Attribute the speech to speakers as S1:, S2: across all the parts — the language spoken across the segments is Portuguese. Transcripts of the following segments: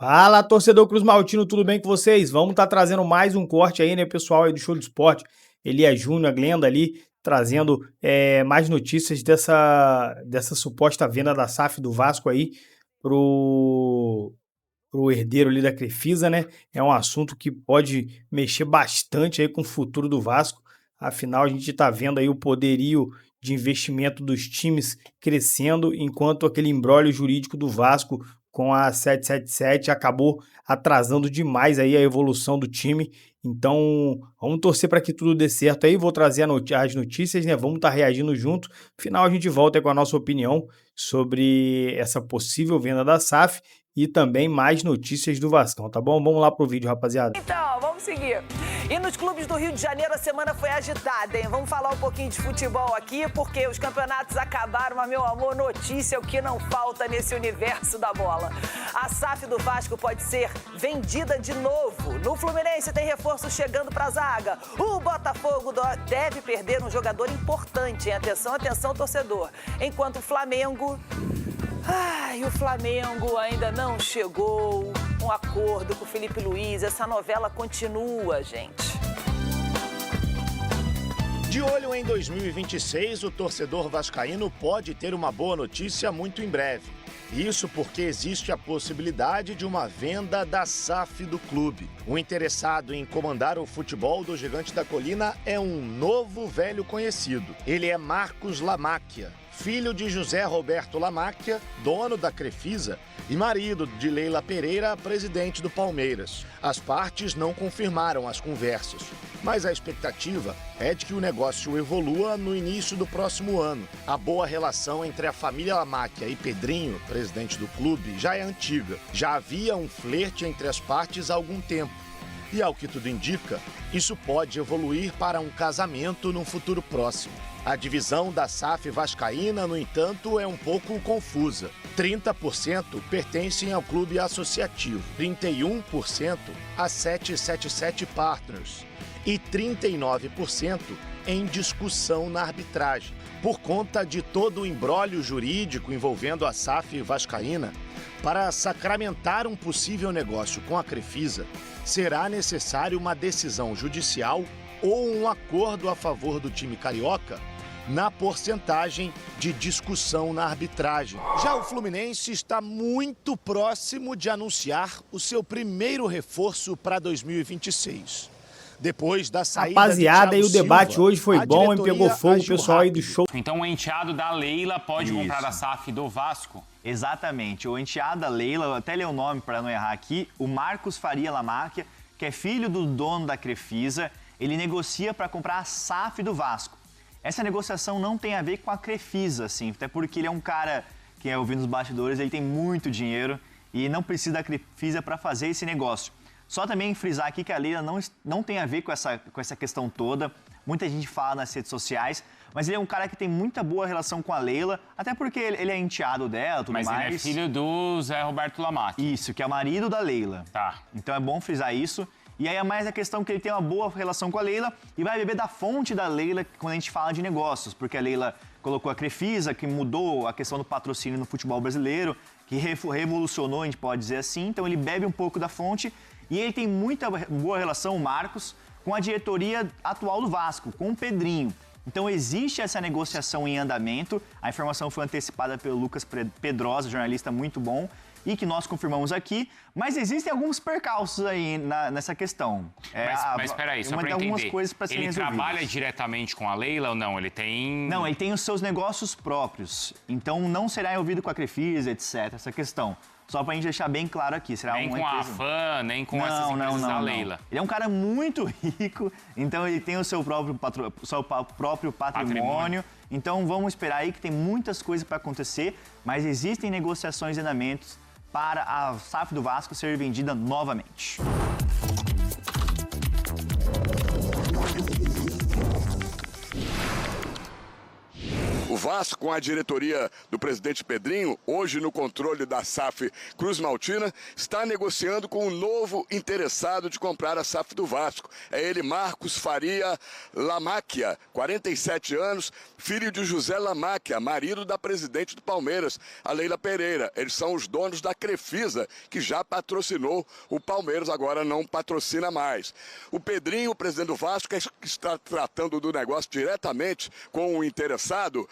S1: Fala, torcedor Cruz Maltino, tudo bem com vocês? Vamos estar trazendo mais um corte aí, né, pessoal aí do Show do Esporte. Elias Júnior, a Glenda ali, trazendo mais notícias dessa suposta venda da SAF do Vasco aí pro, pro herdeiro ali da Crefisa, né? É um assunto que pode mexer bastante aí com o futuro do Vasco. Afinal, a gente está vendo aí o poderio de investimento dos times crescendo, enquanto aquele imbróglio jurídico do Vasco com a 777 acabou atrasando demais aí a evolução do time. Então, vamos torcer para que tudo dê certo aí. Vou trazer as notícias, né? Vamos estar reagindo junto. No final, a gente volta com a nossa opinião sobre essa possível venda da SAF e também mais notícias do Vascão, tá bom? Vamos lá pro vídeo, rapaziada.
S2: Então, vamos seguir. E nos clubes do Rio de Janeiro a semana foi agitada, hein? Vamos falar um pouquinho de futebol aqui, porque os campeonatos acabaram, mas, meu amor, notícia é o que não falta nesse universo da bola. A SAF do Vasco pode ser vendida de novo. No Fluminense tem reforço chegando pra zaga. O Botafogo deve perder um jogador importante, hein? Atenção, atenção, torcedor. Enquanto o Flamengo... o Flamengo ainda não chegou um acordo com o Felipe Luiz. Essa novela continua, gente.
S3: De olho em 2026, o torcedor vascaíno pode ter uma boa notícia muito em breve. Isso porque existe a possibilidade de uma venda da SAF do clube. O interessado em comandar o futebol do Gigante da Colina é um novo velho conhecido. Ele é Marcos Lamáquia, filho de José Roberto Lamáquia, dono da Crefisa, e marido de Leila Pereira, presidente do Palmeiras. As partes não confirmaram as conversas, mas a expectativa é de que o negócio evolua no início do próximo ano. A boa relação entre a família Lamáquia e Pedrinho, presidente do clube, já é antiga. Já havia um flerte entre as partes há algum tempo. E, ao que tudo indica, isso pode evoluir para um casamento num futuro próximo. A divisão da SAF vascaína, no entanto, é um pouco confusa. 30% pertencem ao clube associativo, 31% a 777 Partners e 39% em discussão na arbitragem. Por conta de todo o imbróglio jurídico envolvendo a SAF vascaína, para sacramentar um possível negócio com a Crefisa, será necessário uma decisão judicial ou um acordo a favor do time carioca na porcentagem de discussão na arbitragem. Já o Fluminense está muito próximo de anunciar o seu primeiro reforço para 2026. Depois da saída
S1: rapaziada,
S3: de
S1: e o debate
S3: Silva,
S1: hoje foi bom e pegou fogo, o pessoal aí do show.
S4: Então o enteado da Leila pode comprar a SAF do Vasco?
S5: Exatamente. O enteado da Leila, eu até ler o nome para não errar aqui, o Marcos Faria Lamáquia, que é filho do dono da Crefisa, ele negocia para comprar a SAF do Vasco. Essa negociação não tem a ver com a Crefisa, assim, até porque ele é um cara que, ouvindo os bastidores, ele tem muito dinheiro e não precisa da Crefisa para fazer esse negócio. Só também frisar aqui que a Leila não tem a ver com essa questão toda. Muita gente fala nas redes sociais, mas ele é um cara que tem muita boa relação com a Leila, até porque ele é enteado dela, tudo mais.
S4: Mas ele é filho do Zé Roberto Lamáquia.
S5: Isso, que é o marido da Leila.
S4: Tá.
S5: Então é bom frisar isso. E aí é mais a questão que ele tem uma boa relação com a Leila e vai beber da fonte da Leila quando a gente fala de negócios, porque a Leila colocou a Crefisa, que mudou a questão do patrocínio no futebol brasileiro, que revolucionou, a gente pode dizer assim. Então ele bebe um pouco da fonte e ele tem muita boa relação, o Marcos, com a diretoria atual do Vasco, com o Pedrinho. Então existe essa negociação em andamento, a informação foi antecipada pelo Lucas Pedrosa, jornalista muito bom, e que nós confirmamos aqui, mas existem alguns percalços aí nessa questão.
S4: Mas espera aí, só para entender, algumas coisas para serem resolvidas. Ele trabalha diretamente com a Leila ou não? Ele tem...
S5: Não, ele tem os seus negócios próprios, então não será envolvido com a Crefisa, etc, essa questão. Só pra gente deixar bem claro aqui. Será
S4: nem com a AFAN, nem com essas empresas da Leila.
S5: Ele é um cara muito rico, então ele tem o seu próprio patrimônio. Então vamos esperar aí que tem muitas coisas para acontecer, mas existem negociações e andamentos para a SAF do Vasco ser vendida novamente.
S6: O Vasco, com a diretoria do presidente Pedrinho, hoje no controle da SAF Cruz Maltina, está negociando com um novo interessado de comprar a SAF do Vasco. É ele, Marcos Faria Lamáquia, 47 anos, filho de José Lamáquia, marido da presidente do Palmeiras, a Leila Pereira. Eles são os donos da Crefisa, que já patrocinou o Palmeiras, agora não patrocina mais. O Pedrinho, o presidente do Vasco, que está tratando do negócio diretamente com o interessado.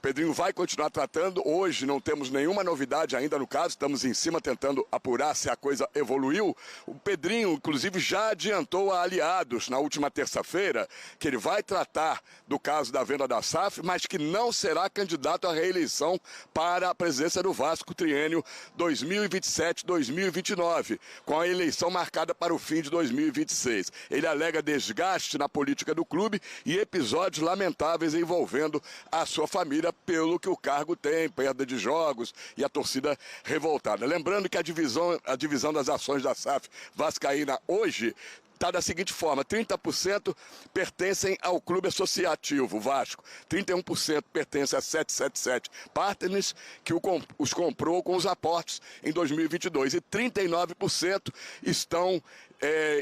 S6: Pedrinho vai continuar tratando. Hoje não temos nenhuma novidade ainda no caso, estamos em cima tentando apurar se a coisa evoluiu. O Pedrinho, inclusive, já adiantou a aliados na última terça-feira que ele vai tratar do caso da venda da SAF, mas que não será candidato à reeleição para a presidência do Vasco triênio 2027-2029, com a eleição marcada para o fim de 2026. Ele alega desgaste na política do clube e episódios lamentáveis envolvendo a sua família, pelo que o cargo tem, perda de jogos e a torcida revoltada. Lembrando que a divisão das ações da SAF vascaína hoje está da seguinte forma: 30% pertencem ao clube associativo Vasco, 31% pertence a 777 Partners, que os comprou com os aportes em 2022, e 39% estão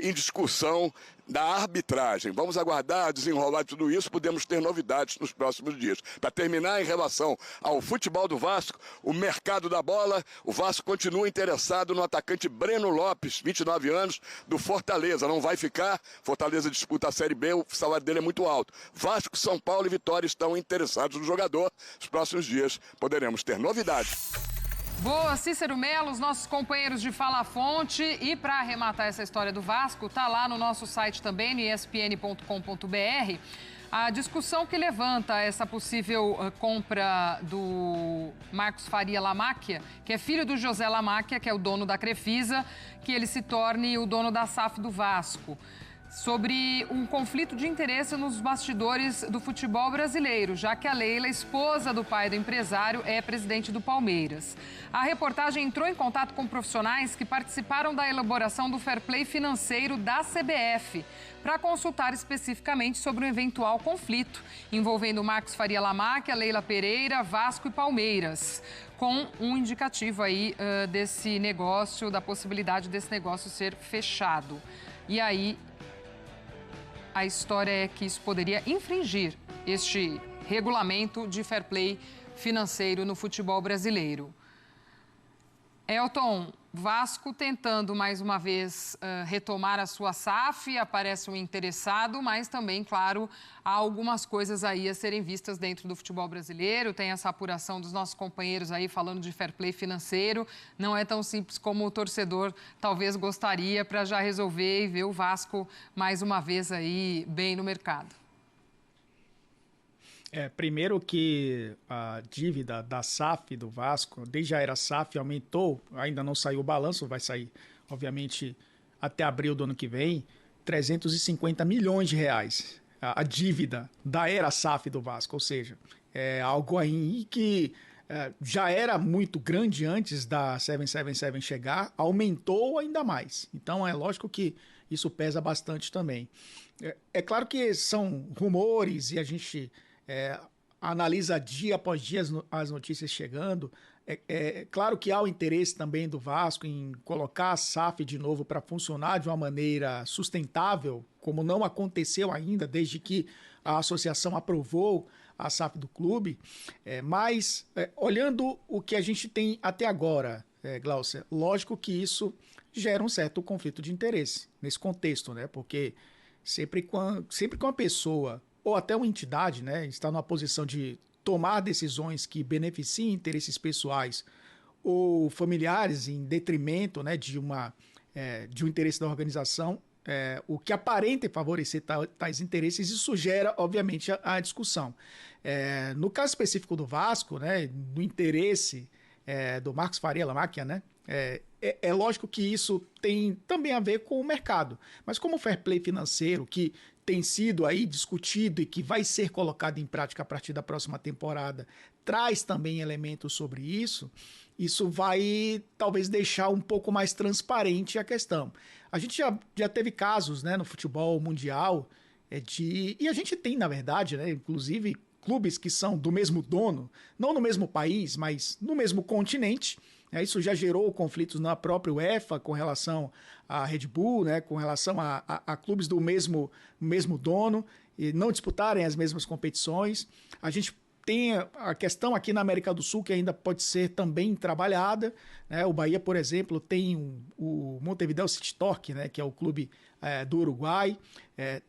S6: em discussão da arbitragem. Vamos aguardar, desenrolar tudo isso, podemos ter novidades nos próximos dias. Para terminar, em relação ao futebol do Vasco, o mercado da bola, o Vasco continua interessado no atacante Breno Lopes, 29 anos, do Fortaleza. Não vai ficar, Fortaleza disputa a Série B, o salário dele é muito alto. Vasco, São Paulo e Vitória estão interessados no jogador. Nos próximos dias poderemos ter novidades.
S7: Boa, Cícero Melo, os nossos companheiros de Fala Fonte. E para arrematar essa história do Vasco, tá lá no nosso site também, no espn.com.br, a discussão que levanta essa possível compra do Marcos Faria Lamáquia, que é filho do José Lamáquia, que é o dono da Crefisa, que ele se torne o dono da SAF do Vasco. Sobre um conflito de interesse nos bastidores do futebol brasileiro, já que a Leila, esposa do pai do empresário, é presidente do Palmeiras. A reportagem entrou em contato com profissionais que participaram da elaboração do fair play financeiro da CBF, para consultar especificamente sobre um eventual conflito envolvendo Marcos Faria Lamáquia, Leila Pereira, Vasco e Palmeiras, com um indicativo aí desse negócio, da possibilidade desse negócio ser fechado. E aí, a história é que isso poderia infringir este regulamento de fair play financeiro no futebol brasileiro. Elton, Vasco tentando mais uma vez retomar a sua SAF, aparece um interessado, mas também, claro, há algumas coisas aí a serem vistas dentro do futebol brasileiro. Tem essa apuração dos nossos companheiros aí falando de fair play financeiro. Não é tão simples como o torcedor talvez gostaria, para já resolver e ver o Vasco mais uma vez aí bem no mercado.
S1: Primeiro que a dívida da SAF do Vasco, desde a era SAF, aumentou, ainda não saiu o balanço, vai sair, obviamente, até abril do ano que vem, 350 milhões de reais. A dívida da era SAF do Vasco, ou seja, é algo aí que já era muito grande antes da 777 chegar, aumentou ainda mais. Então, é lógico que isso pesa bastante também. É claro que são rumores e a gente analisa dia após dia as notícias chegando. É claro que há o interesse também do Vasco em colocar a SAF de novo para funcionar de uma maneira sustentável, como não aconteceu ainda desde que a associação aprovou a SAF do clube. Mas, olhando o que a gente tem até agora, Glaucia, lógico que isso gera um certo conflito de interesse nesse contexto, né? Porque sempre que uma pessoa ou até uma entidade, né, está numa posição de tomar decisões que beneficiem interesses pessoais ou familiares em detrimento, né, de um interesse da organização, o que aparenta favorecer tais interesses, isso gera, obviamente, a discussão. No caso específico do Vasco, né, no interesse do Marcos Faria Lamáquia, né, é lógico que isso tem também a ver com o mercado, mas como o fair play financeiro, que tem sido aí discutido e que vai ser colocado em prática a partir da próxima temporada, traz também elementos sobre isso, isso vai talvez deixar um pouco mais transparente a questão. A gente já teve casos, né, no futebol mundial, e a gente tem, na verdade, né, inclusive
S8: clubes que são do mesmo dono, não no mesmo país, mas no mesmo continente. Isso já gerou conflitos na própria UEFA com relação à Red Bull, né, com relação a clubes do mesmo dono e não disputarem as mesmas competições. A gente tem a questão aqui na América do Sul que ainda pode ser também trabalhada, né? O Bahia, por exemplo, tem o Montevideo City Torque, né, que é o clube do Uruguai.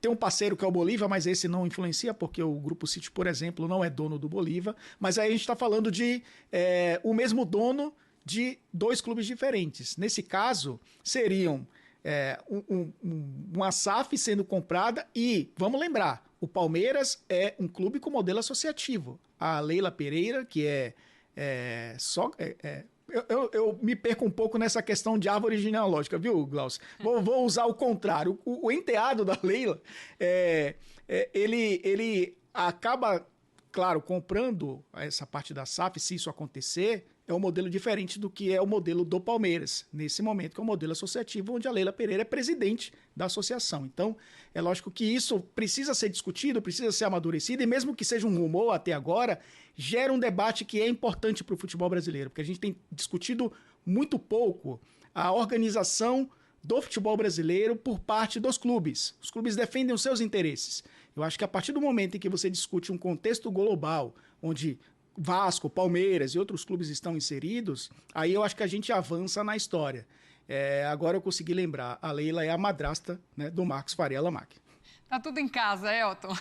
S8: Tem um parceiro que é o Bolívar, mas esse não influencia porque o Grupo City, por exemplo, não é dono do Bolívar. Mas aí a gente está falando de o mesmo dono de dois clubes diferentes. Nesse caso, seriam uma SAF sendo comprada e, vamos lembrar, o Palmeiras é um clube com modelo associativo. A Leila Pereira, que eu me perco um pouco nessa questão de árvore genealógica, viu, Glaucio? Vou usar o contrário. O enteado da Leila, ele acaba, claro, comprando essa parte da SAF, se isso acontecer, é um modelo diferente do que é o modelo do Palmeiras, nesse momento, que é um modelo associativo, onde a Leila Pereira é presidente da associação. Então, é lógico que isso precisa ser discutido, precisa ser amadurecido, e mesmo que seja um rumor até agora, gera um debate que é importante para o futebol brasileiro, porque a gente tem discutido muito pouco a organização do futebol brasileiro por parte dos clubes. Os clubes defendem os seus interesses. Eu acho que a partir do momento em que você discute um contexto global, onde Vasco, Palmeiras e outros clubes estão inseridos, aí eu acho que a gente avança na história. Agora eu consegui lembrar, a Leila é a madrasta, né, do Marcos Faria Lamac.
S7: Tá tudo em casa, Elton.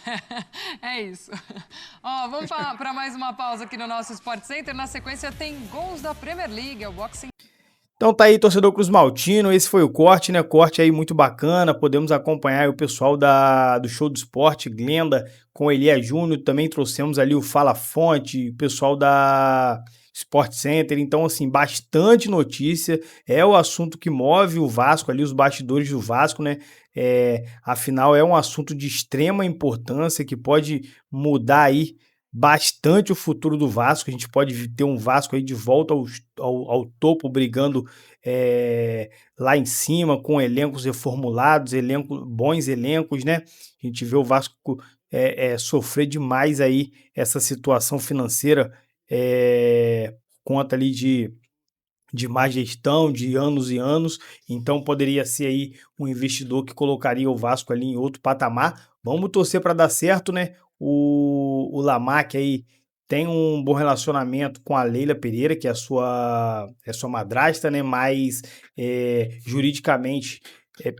S7: É isso. Vamos para mais uma pausa aqui no nosso Sport Center. Na sequência tem gols da Premier League, o boxing.
S1: Então tá aí, torcedor Cruz Maltino, esse foi o corte, né? Corte aí muito bacana, podemos acompanhar aí o pessoal do Show do Esporte, Glenda, com Elia Júnior, também trouxemos ali o Fala Fonte, o pessoal da Sport Center, então assim, bastante notícia, é o assunto que move o Vasco ali, os bastidores do Vasco, né? Afinal é um assunto de extrema importância que pode mudar aí bastante o futuro do Vasco. A gente pode ter um Vasco aí de volta ao topo, brigando lá em cima, com elencos reformulados, bons elencos, né? A gente vê o Vasco sofrer demais aí essa situação financeira, conta ali de má gestão, de anos e anos, então poderia ser aí um investidor que colocaria o Vasco ali em outro patamar. Vamos torcer para dar certo, né? O Lamac aí tem um bom relacionamento com a Leila Pereira, que é sua madrasta, né? Mas juridicamente,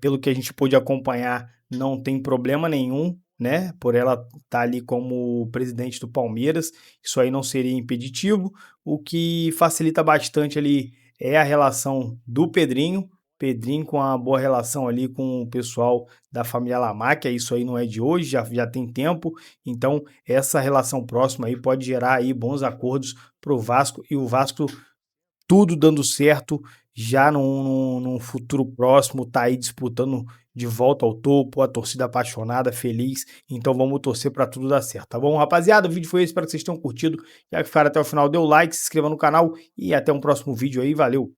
S1: pelo que a gente pôde acompanhar, não tem problema nenhum, né? Por ela estar ali como presidente do Palmeiras, isso aí não seria impeditivo. O que facilita bastante ali é a relação do Pedrinho com uma boa relação ali com o pessoal da família Lamac, isso aí não é de hoje, já tem tempo, então essa relação próxima aí pode gerar aí bons acordos para o Vasco, e o Vasco tudo dando certo, já num futuro próximo, tá aí disputando de volta ao topo, a torcida apaixonada, feliz, então vamos torcer para tudo dar certo, tá bom, rapaziada? O vídeo foi esse, espero que vocês tenham curtido, já que ficaram até o final, dê o like, se inscreva no canal e até um próximo vídeo aí, valeu!